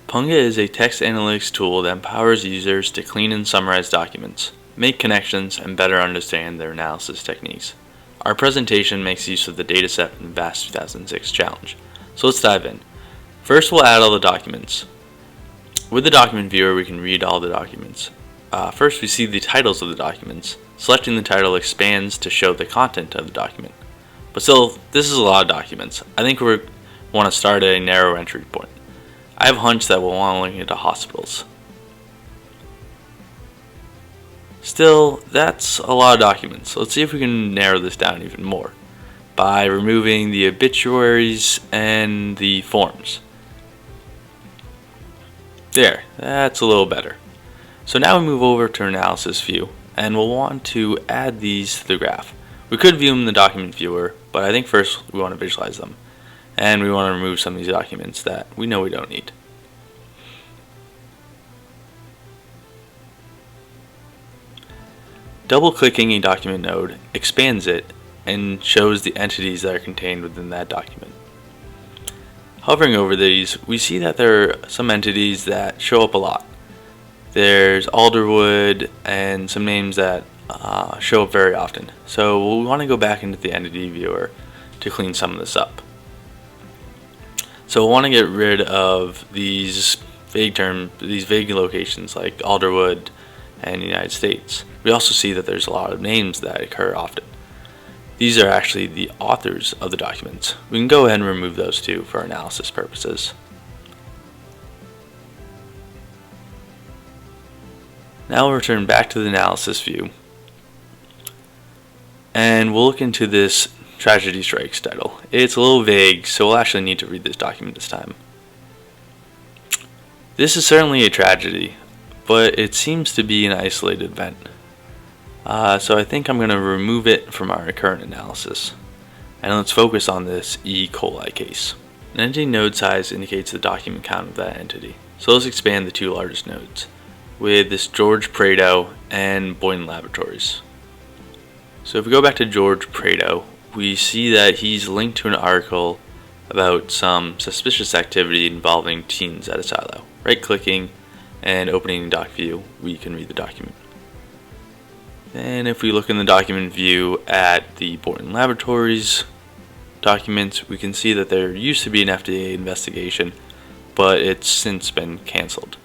Punga is a text analytics tool that empowers users to clean and summarize documents, make connections, and better understand their analysis techniques. Our presentation makes use of the dataset from the VAST 2006 challenge. So let's dive in. First, we'll add all the documents. With the document viewer, we can read all the documents. First, we see the titles of the documents. Selecting the title expands to show the content of the document. But still, this is a lot of documents. I think we want to start at a narrow entry point. I have a hunch that we'll want to look into hospitals. Still, that's a lot of documents. Let's see if we can narrow this down even more by removing the obituaries and the forms. There, that's a little better. So now we move over to analysis view, and we'll want to add these to the graph. We could view them in the document viewer, but I think first we want to visualize them. And we want to remove some of these documents that we know we don't need. Double-clicking a document node expands it and shows the entities that are contained within that document. Hovering over these, we see that there are some entities that show up a lot. There's Alderwood and some names that show up very often. So we want to go back into the entity viewer to clean some of this up. So we'll want to get rid of these vague locations like Alderwood and United States. We also see that there's a lot of names that occur often. These are actually the authors of the documents. We can go ahead and remove those too for analysis purposes. Now we'll return back to the analysis view, and we'll look into this Tragedy Strikes title. It's a little vague, so we'll actually need to read this document this time. This is certainly a tragedy, but it seems to be an isolated event. So I think I'm going to remove it from our current analysis. And let's focus on this E. coli case. An entity node size indicates the document count of that entity. So let's expand the two largest nodes with this George Prado and Boynton Laboratories. So if we go back to George Prado, we see that he's linked to an article about some suspicious activity involving teens at a silo. Right-clicking and opening doc view, we can read the document. Then if we look in the document view at the Boynton Laboratories documents, we can see that there used to be an FDA investigation, but it's since been canceled.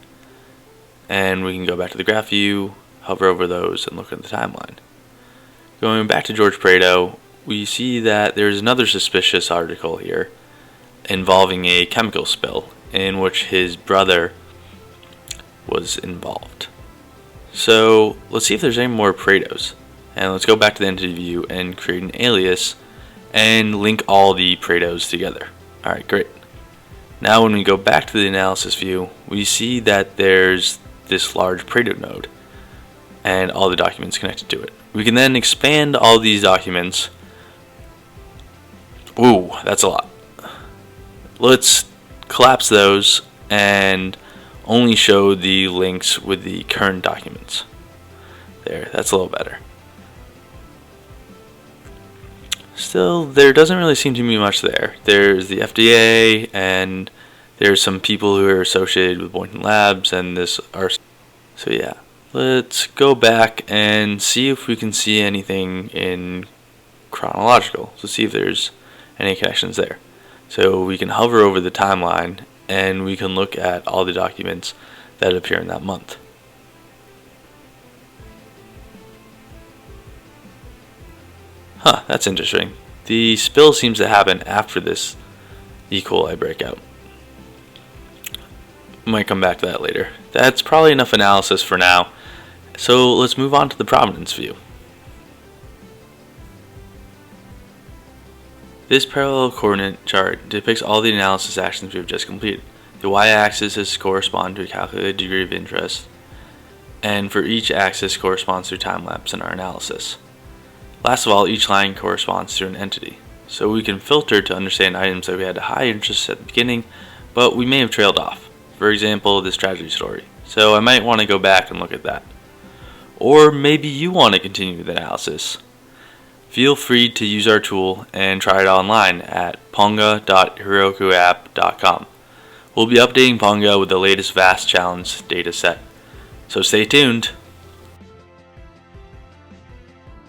And we can go back to the graph view, hover over those, and look at the timeline. Going back to George Prado, we see that there's another suspicious article here involving a chemical spill in which his brother was involved. So let's see if there's any more Prados, and let's go back to the entity view and create an alias and link all the Prados together. Alright, great. Now when we go back to the analysis view, we see that there's this large Prado node and all the documents connected to it. We can then expand all these documents. Ooh, that's a lot. Let's collapse those and only show the links with the current documents. There, that's a little better. Still, there doesn't really seem to be much there. There's the FDA, and there's some people who are associated with Boynton Labs, and this are. So yeah, let's go back and see if we can see anything in chronological. So see if there's any connections there. So we can hover over the timeline, and we can look at all the documents that appear in that month. Huh, that's interesting. The spill seems to happen after this E. coli breakout. Might come back to that later. That's probably enough analysis for now. So let's move on to the provenance view. This parallel coordinate chart depicts all the analysis actions we have just completed. The y-axis is correspond to a calculated degree of interest, and for each axis corresponds to a time lapse in our analysis. Last of all, each line corresponds to an entity, so we can filter to understand items that we had a high interest at the beginning, but we may have trailed off. For example, this tragedy story. So I might want to go back and look at that. Or maybe you want to continue the analysis. Feel free to use our tool and try it online at punga.herokuapp.com. We'll be updating Punga with the latest VAST challenge dataset, so stay tuned.